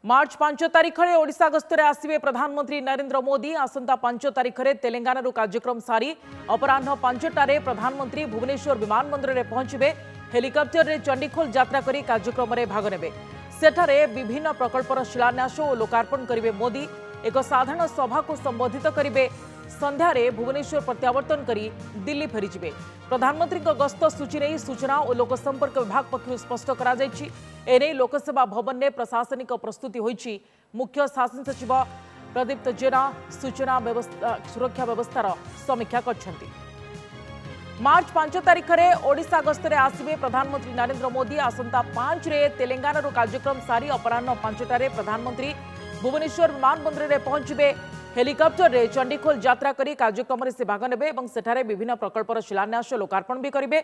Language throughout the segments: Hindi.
मार्च 5 तारिख में ओडिशा गस्तर आसवे प्रधानमंत्री नरेंद्र मोदी आसंता 5 तारिख में तेलंगाना कार्यक्रम सारी अपराह 5टारे प्रधानमंत्री भुवनेश्वर विमानबंदर में पहुंचे। हेलिकप्टर रे चंडीखोल यात्रा करी कार्यक्रम में भाग नेबे। सेठारे विभिन्न प्रकल्पर शिलान्यास और लोकार्पण करेंगे। मोदी एक साधारण सभा को संबोधित करेंगे। संध्यारे भुवनेश्वर प्रत्यावर्तन करी दिल्ली फेरीजिबे। प्रधानमंत्री गस्त सूची नहीं सूचना और लोकसंपर्क विभाग पक्षर स्पष्ट करा जायछि। एने लोकसेवा भवन में प्रशासनिक प्रस्तुति होईछि। मुख्य शासन सचिव प्रदीप्त जेना सूचना व्यवस्था सुरक्षा व्यवस्थार समीक्षा करछन्ति। मार्च 5 तारिख में ओडिशा गस्तर आसवे प्रधानमंत्री नरेंद्र मोदी आसंता 5 रे तेलंगाना कार्यक्रम सारी अपराह 5टारे प्रधानमंत्री भुवनेश्वर विमानबंदर में पहुंचे। हेलिकप्टर रे चंडीखोल यात्रा करी कार्यक्रम में से भाग नेबे एवं सेठारे विभिन्न प्रकल्पर शिलान्यास लोकार्पण भी करेंगे।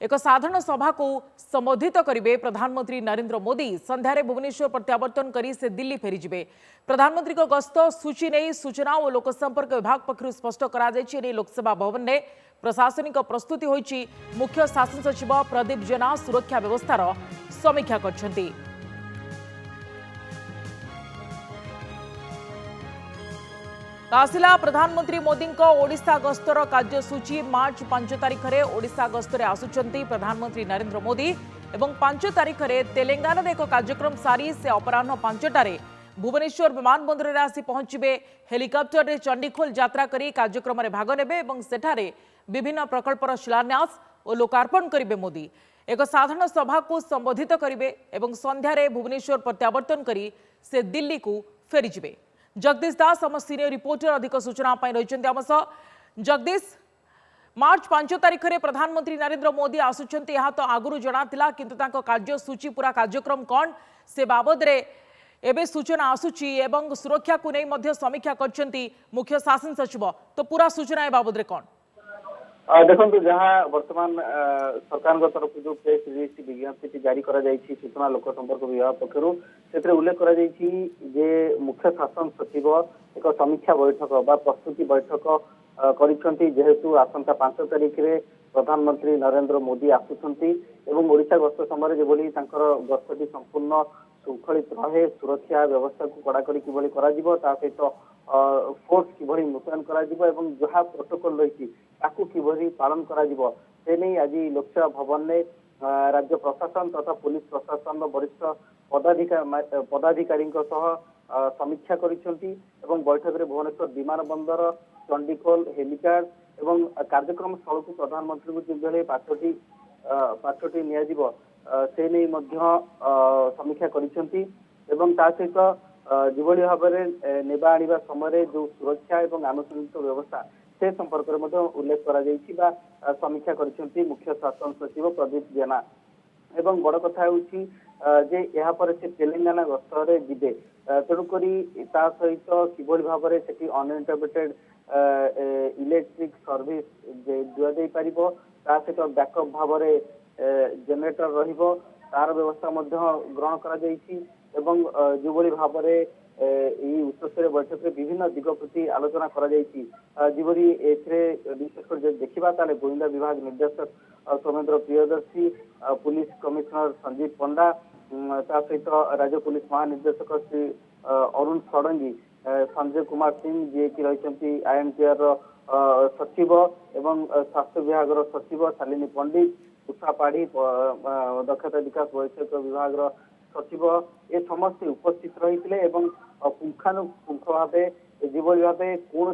एक साधारण सभा को संबोधित करेंगे। प्रधानमंत्री नरेंद्र मोदी संध्यारे भुवनेश्वर प्रत्यावर्तन करी से दिल्ली फेरीजिबे। प्रधानमंत्री गस्त सूची नहीं सूचना और लोकसंपर्क विभाग पक्षर स्पष्ट करा जायछि। लोकसेवा भवन में प्रशासनिक प्रस्तुति होईछि। मुख्य शासन सचिव प्रदीप जेना सुरक्षा व्यवस्थार समीक्षा करछन्ति। आसिला प्रधानमंत्री मोदी ओडिशा गस्तर कार्यसूची। मार्च 5 तारिख में ओडिशा गस्तर आसुचंती प्रधानमंत्री नरेंद्र मोदी एवं 5 तारिख में तेलंगाना एक कार्यक्रम सारी से अपराह 5टारे भुवनेश्वर विमानबंदर में आसी पहुंचे। हेलिकप्टर रे चंडीखोल यात्रा करी कार्यक्रम में भाग नेबे एवं सेठारे विभिन्न प्रकल्पर शिलान्यास और लोकार्पण करेंगे। मोदी एक साधारण सभा को संबोधित करेंगे एवं संध्यारे भुवनेश्वर प्रत्यावर्तन करी से दिल्ली को फेरीजिबे। जगदीश दास आम सीनियर रिपोर्टर अधिक सूचना रही। जगदीश, मार्च 5 तारिख में प्रधानमंत्री नरेंद्र मोदी आसुचंती यह तो आगुरी जनातिला किंतु तांको कार्यसूची पूरा कार्यक्रम कौन से बाबद रे एबे सूचना आसुची एवं सुरक्षा को नहीं मध्य समीक्षा करछंती मुख्य शासन सचिव। तो पूरा सूचना ए बाबद रे कौन देखो जहाँ वर्तमान सरकार तरफ जो प्रेस रिलीज विज्ञप्ति जारी करा जायछि सूचना लोक संपर्क विभाग पक्षरु से उल्लेख करा जायछि जे मुख्य शासन सचिव एक समीक्षा बैठक बा प्रस्तुति बैठक करिसंती। जेहेतु आसंता 5 तारिख रे प्रधानमंत्री नरेंद्र मोदी आसुछंती एवं ओडिशा गस्त समय जेभली तांकर गस्तटी संपूर्ण श्रृंखलित रहे, सुरक्षा व्यवस्था को कड़ाकड़ी किभली करा जिवो ता सहित फोर्स किभली मुतयन करा जिवो एवं जहाँ प्रोटोकॉल रही ताकू किभली पालन करा जिवो से नहीं आज लोकसेवा भवन में राज्य प्रशासन तथा पुलिस प्रशासन वरिष्ठ पदाधिकारी समीक्षा करिसेंती एवं बैठक में भुवनेश्वर विमानबंदर चंडीखोल हेलिपैड एवं कार्यक्रम स्थल को प्रधानमंत्री को जिभली पाछटी नियाजिवो से नहीं मध्य समीक्षा करिसेंती एवं ता सहित जिभली भाव में नेबा आनिबा समय जो सुरक्षा एवं आनुषंगिक व्यवस्था से संपर्क में उल्लेख करा जायछि बा समीक्षा करिसेंती मुख्य शासन सचिव प्रदीप जेना। एवं बड़ कथा होछि जे यहाँ पर से तेलंगाना गस्तर जिबे तेणुक ता सहित किभली भाव में सेठी अनइंटरप्रेटेड इलेक्ट्रिक सर्विस दिया जाई परिबो ता सहित बैकअप भाव में जनरेटर रहिबो तार व्यवस्था मध्य ग्रहण करा जायछि एवं जोभली भाव में उच्चस्तरीय बैठक में विभिन्न दिग प्रति आलोचना करा जायछि। जिभली एथरे विशेषकर देखा ताले गोविंदा विभाग निर्देशक सौमेन्द्र प्रियदर्शी, पुलिस कमिश्नर संजीव पंडा ता सहित राज्य पुलिस महानिर्देशक श्री अरुण षडंगी, संजय कुमार सिंह जी की रही IMTR सचिव एवं स्वास्थ्य विभाग सचिव शालिनी पंडित, उषा पाढ़ी दक्षता विकास वैषयिक विभाग सचिव ए समस्त उपस्थित रही एवं पुंखानुपुंख भाव जिभली भाव कौन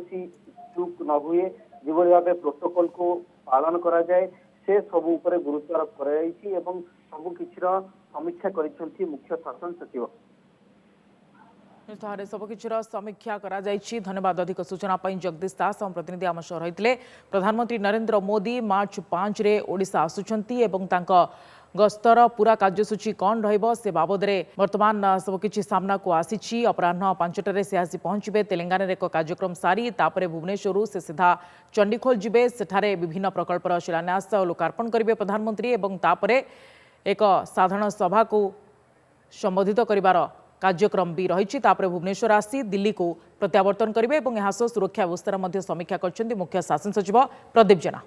चूक न हुए जिभली भाव प्रोटोकॉल को पालन करा जाए से सब उपर गुरुत्व आरोप कर सबकिछिर समीक्षा करिसेंती मुख्य शासन सचिव। सबकिछिर समीक्षा करा जायछि। धन्यवाद अधिक सूचना पाई जगदीश दास हम प्रतिनिधि आम सह रही। प्रधानमंत्री नरेंद्र मोदी मार्च 5 रे ओडिशा आसुचंती एवं तांका गस्तर पूरा कार्यसूची कौन रहिबो से बाबद रे वर्तमान सबकिछि सामना को आसीछि। अपराह 5टारे से आसी पहुंचे तेलंगाना एक कार्यक्रम सारी तापरे भुवनेश्वर से सीधा चंडीखोल जिबे। सेठारे विभिन्न प्रकल्पर शिलान्यास लोकार्पण करेंगे प्रधानमंत्री एवं तापरे एक साधारण सभा को संबोधित करिवार कार्यक्रम भी रही। भुवनेश्वर आसी दिल्ली को प्रत्यावर्तन करेंगे और यहाँ सुरक्षा व्यवस्था समीक्षा कर मुख्य शासन सचिव प्रदीप जेना।